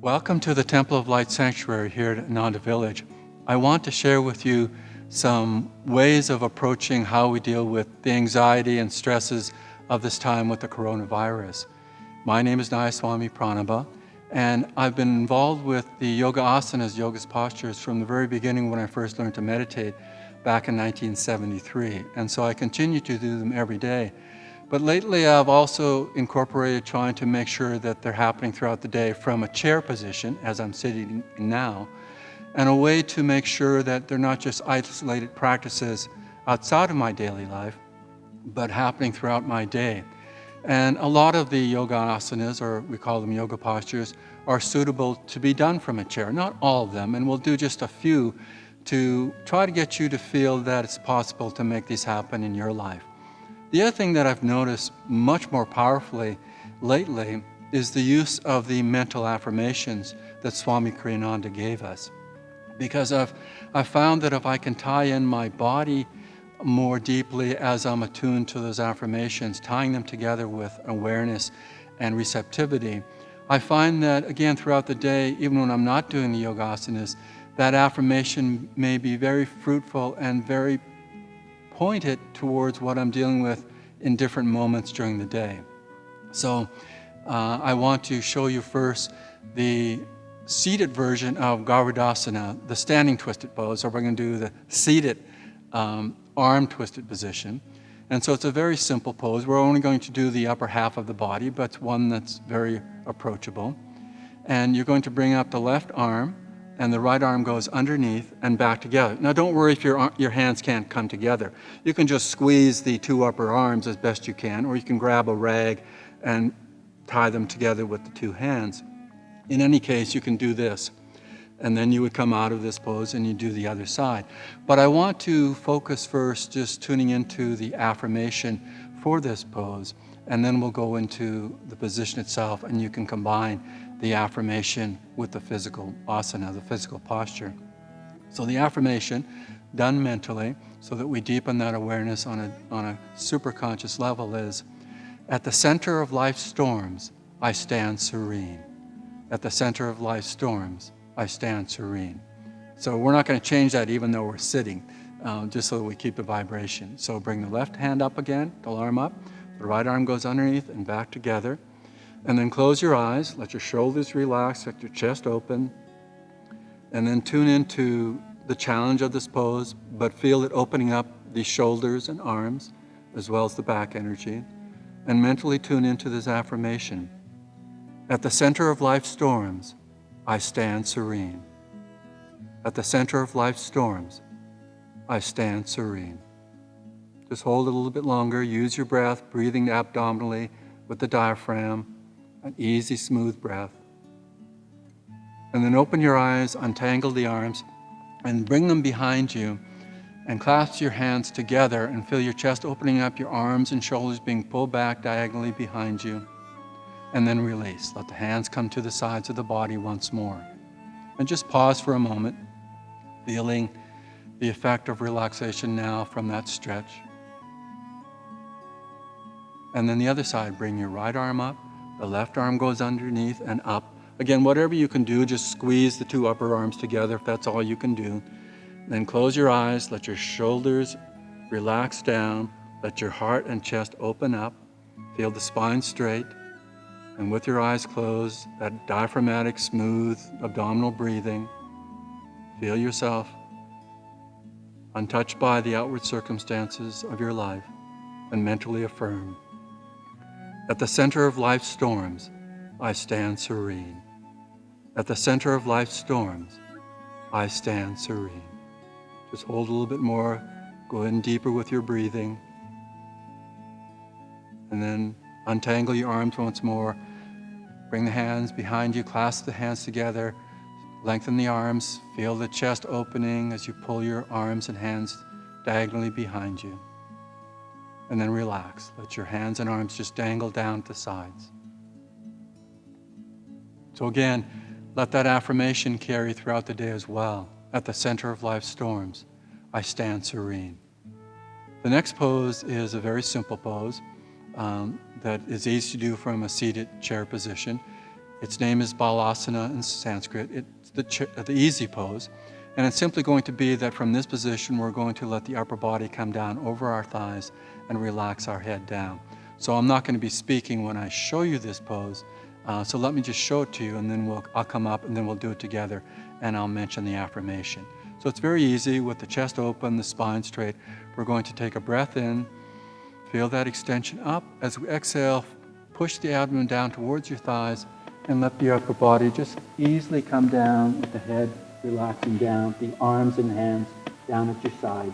Welcome to the Temple of Light Sanctuary here at Ananda Village. I want to share with you some ways of approaching how we deal with the anxiety and stresses of this time with the coronavirus. My name is Nayaswami Pranaba, and I've been involved with the yoga asanas, yoga's postures, from the very beginning when I first learned to meditate back in 1973. And so I continue to do them every day. But lately I've also incorporated trying to make sure that they're happening throughout the day from a chair position, as I'm sitting now, and a way to make sure that they're not just isolated practices outside of my daily life, but happening throughout my day. And a lot of the yoga asanas, or we call them yoga postures, are suitable to be done from a chair. Not all of them, and we'll do just a few to try to get you to feel that it's possible to make these happen in your life. The other thing that I've noticed much more powerfully lately is the use of the mental affirmations that Swami Kriyananda gave us. Because I've found that if I can tie in my body more deeply as I'm attuned to those affirmations, tying them together with awareness and receptivity, I find that, again, throughout the day, even when I'm not doing the yoga asanas, that affirmation may be very fruitful and very pointed towards what I'm dealing with in different moments during the day. So I want to show you first the seated version of Garudasana, the standing twisted pose. So we're going to do the seated arm twisted position. And so it's a very simple pose. We're only going to do the upper half of the body, but it's one that's very approachable. And you're going to bring up the left arm, and the right arm goes underneath and back together. Now don't worry if your hands can't come together. You can just squeeze the two upper arms as best you can, or you can grab a rag and tie them together with the two hands. In any case, you can do this. And then you would come out of this pose and you do the other side. But I want to focus first just tuning into the affirmation for this pose, and then we'll go into the position itself, and you can combine the affirmation with the physical asana, the physical posture. So the affirmation done mentally so that we deepen that awareness on a super conscious level is, at the center of life's storms, I stand serene. At the center of life's storms, I stand serene. So we're not going to change that even though we're sitting, just so that we keep the vibration. So bring the left hand up again, the arm up, the right arm goes underneath and back together. And then close your eyes, let your shoulders relax, let your chest open, and then tune into the challenge of this pose, but feel it opening up the shoulders and arms, as well as the back energy, and mentally tune into this affirmation. At the center of life's storms, I stand serene. At the center of life's storms, I stand serene. Just hold it a little bit longer, use your breath, breathing abdominally with the diaphragm, an easy, smooth breath. And then open your eyes, untangle the arms, and bring them behind you, and clasp your hands together and feel your chest opening up, your arms and shoulders being pulled back diagonally behind you. And then release. Let the hands come to the sides of the body once more. And just pause for a moment, feeling the effect of relaxation now from that stretch. And then the other side, bring your right arm up. The left arm goes underneath and up. Again, whatever you can do, just squeeze the two upper arms together if that's all you can do. Then close your eyes, let your shoulders relax down, let your heart and chest open up, feel the spine straight, and with your eyes closed, that diaphragmatic, smooth abdominal breathing, feel yourself untouched by the outward circumstances of your life, and mentally affirm. At the center of life's storms, I stand serene. At the center of life's storms, I stand serene. Just hold a little bit more. Go in deeper with your breathing. And then untangle your arms once more. Bring the hands behind you, clasp the hands together. Lengthen the arms. Feel the chest opening as you pull your arms and hands diagonally behind you. And then relax. Let your hands and arms just dangle down at the sides. So again, let that affirmation carry throughout the day as well. At the center of life's storms, I stand serene. The next pose is a very simple pose that is easy to do from a seated chair position. Its name is Balasana in Sanskrit. It's the easy pose. And it's simply going to be that from this position, we're going to let the upper body come down over our thighs and relax our head down. So I'm not going to be speaking when I show you this pose. So let me just show it to you, and then I'll come up and then we'll do it together, and I'll mention the affirmation. So it's very easy with the chest open, the spine straight. We're going to take a breath in, feel that extension up. As we exhale, push the abdomen down towards your thighs and let the upper body just easily come down with the head relaxing down, the arms and hands down at your sides.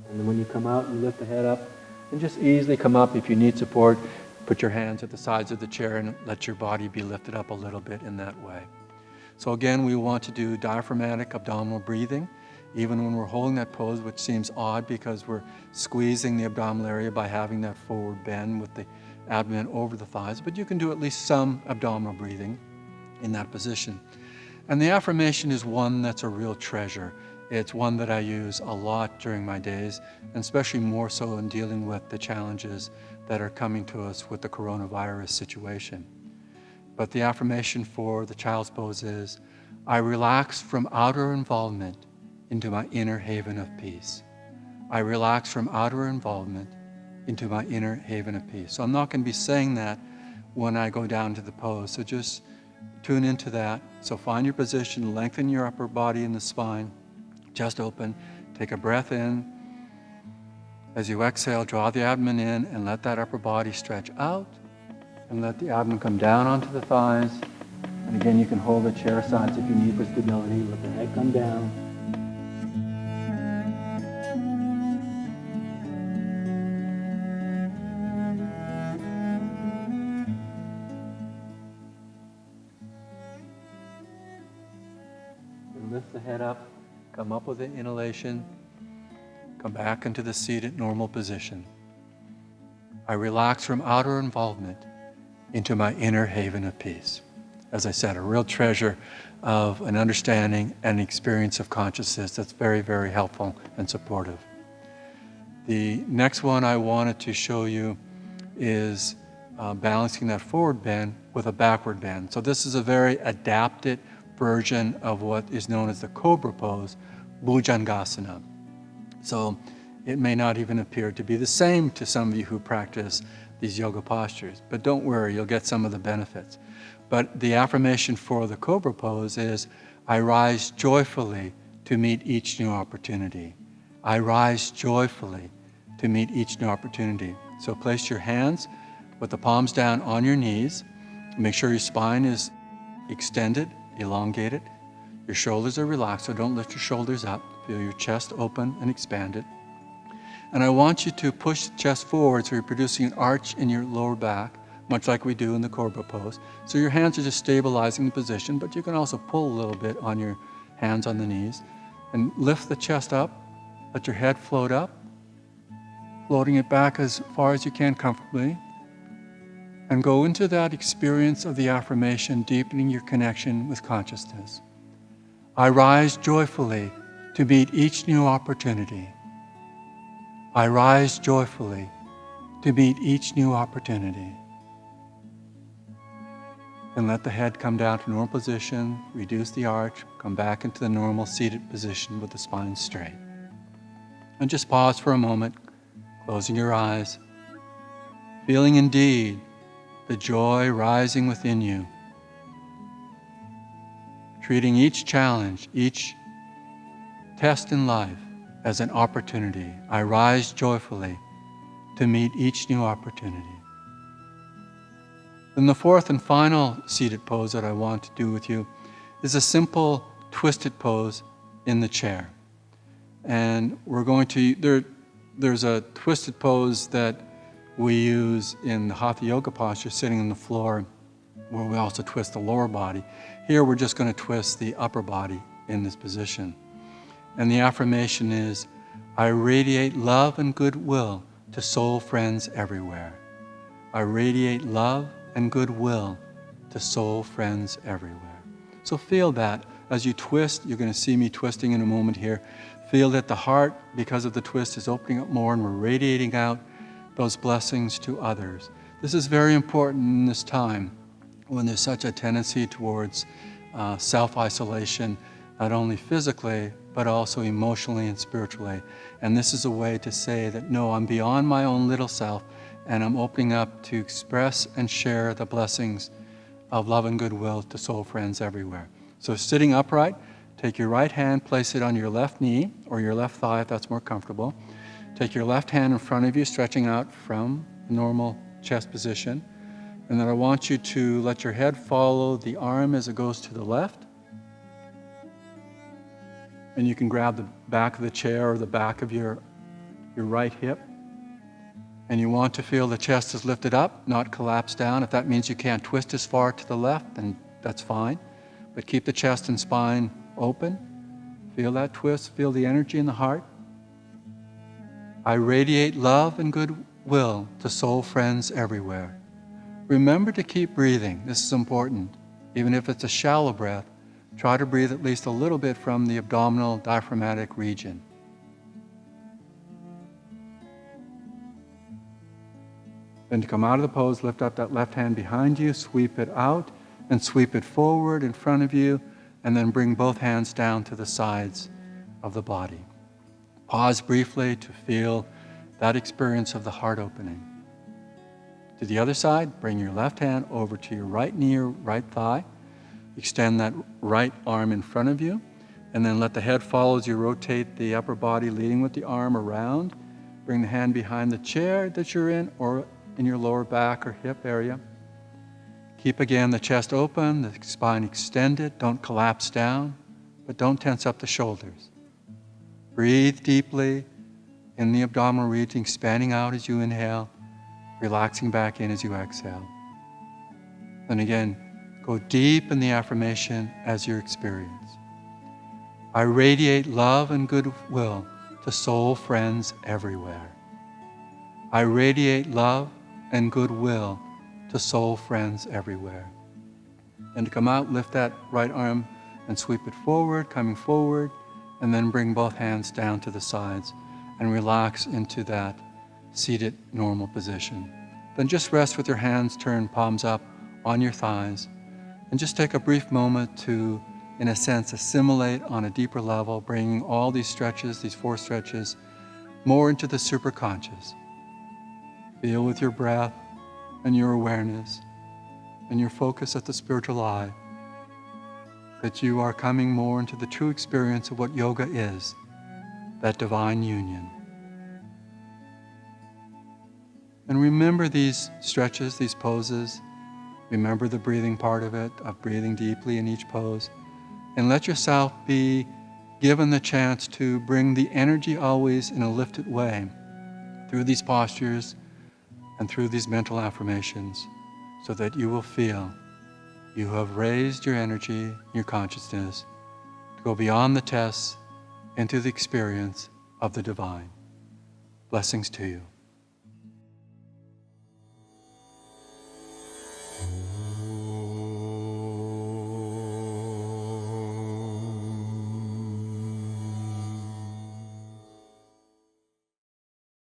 And then when you come out, you lift the head up and just easily come up. If you need support, put your hands at the sides of the chair and let your body be lifted up a little bit in that way. So again, we want to do diaphragmatic abdominal breathing, even when we're holding that pose, which seems odd because we're squeezing the abdominal area by having that forward bend with the abdomen over the thighs, but you can do at least some abdominal breathing in that position. And the affirmation is one that's a real treasure. It's one that I use a lot during my days, and especially more so in dealing with the challenges that are coming to us with the coronavirus situation. But the affirmation for the child's pose is, I relax from outer involvement into my inner haven of peace. I relax from outer involvement into my inner haven of peace. So I'm not going to be saying that when I go down to the pose. So just tune into that. So find your position, lengthen your upper body and the spine, chest open, take a breath in. As you exhale, draw the abdomen in and let that upper body stretch out and let the abdomen come down onto the thighs. And again, you can hold the chair sides if you need for stability. Let the head come down. Lift the head up, come up with an inhalation, come back into the seated normal position. I relax from outer involvement into my inner haven of peace. As I said, a real treasure of an understanding and experience of consciousness that's very, very helpful and supportive. The next one I wanted to show you is balancing that forward bend with a backward bend. So this is a very adapted version of what is known as the Cobra Pose, Bhujangasana. So it may not even appear to be the same to some of you who practice these yoga postures, but don't worry, you'll get some of the benefits. But the affirmation for the Cobra Pose is, I rise joyfully to meet each new opportunity. I rise joyfully to meet each new opportunity. So place your hands with the palms down on your knees. Make sure your spine is extended, elongated. Your shoulders are relaxed, so don't lift your shoulders up. Feel your chest open and expanded. And I want you to push the chest forward so you're producing an arch in your lower back, much like we do in the Cobra Pose. So your hands are just stabilizing the position, but you can also pull a little bit on your hands on the knees. And lift the chest up, let your head float up, floating it back as far as you can comfortably. And go into that experience of the affirmation, deepening your connection with consciousness. I rise joyfully to meet each new opportunity. I rise joyfully to meet each new opportunity. And let the head come down to normal position, reduce the arch, come back into the normal seated position with the spine straight. And just pause for a moment, closing your eyes, feeling indeed the joy rising within you, treating each challenge, each test in life as an opportunity. I rise joyfully to meet each new opportunity. Then the fourth and final seated pose that I want to do with you is a simple twisted pose in the chair. And we're going to, there's a twisted pose that we use in the Hatha Yoga posture, sitting on the floor, where we also twist the lower body. Here we're just going to twist the upper body in this position. And the affirmation is, I radiate love and goodwill to soul friends everywhere. I radiate love and goodwill to soul friends everywhere. So feel that as you twist. You're going to see me twisting in a moment here. Feel that the heart, because of the twist, is opening up more, and we're radiating out those blessings to others. This is very important in this time when there's such a tendency towards self-isolation, not only physically, but also emotionally and spiritually. And this is a way to say that, no, I'm beyond my own little self, and I'm opening up to express and share the blessings of love and goodwill to soul friends everywhere. So sitting upright, take your right hand, place it on your left knee or your left thigh if that's more comfortable. Take your left hand in front of you, stretching out from normal chest position. And then I want you to let your head follow the arm as it goes to the left. And you can grab the back of the chair or the back of your right hip. And you want to feel the chest is lifted up, not collapse down. If that means you can't twist as far to the left, then that's fine. But keep the chest and spine open. Feel that twist, feel the energy in the heart. I radiate love and goodwill to soul friends everywhere. Remember to keep breathing. This is important. Even if it's a shallow breath, try to breathe at least a little bit from the abdominal diaphragmatic region. Then to come out of the pose, lift up that left hand behind you, sweep it out, and sweep it forward in front of you, and then bring both hands down to the sides of the body. Pause briefly to feel that experience of the heart opening. To the other side, bring your left hand over to your right knee or right thigh. Extend that right arm in front of you, and then let the head follow as you rotate the upper body, leading with the arm around. Bring the hand behind the chair that you're in or in your lower back or hip area. Keep again the chest open, the spine extended. Don't collapse down, but don't tense up the shoulders. Breathe deeply in the abdominal region, expanding out as you inhale, relaxing back in as you exhale. Then again, go deep in the affirmation as you experience. I radiate love and goodwill to soul friends everywhere. I radiate love and goodwill to soul friends everywhere. And to come out, lift that right arm and sweep it forward, coming forward, and then bring both hands down to the sides and relax into that seated normal position. Then just rest with your hands turned palms up on your thighs, and just take a brief moment to, in a sense, assimilate on a deeper level, bringing all these stretches, these 4 stretches, more into the superconscious. Feel with your breath and your awareness and your focus at the spiritual eye that you are coming more into the true experience of what yoga is, that divine union. And remember these stretches, these poses. Remember the breathing part of it, of breathing deeply in each pose. And let yourself be given the chance to bring the energy always in a lifted way through these postures and through these mental affirmations, so that you will feel you have raised your energy, your consciousness, to go beyond the tests into the experience of the divine. Blessings to you.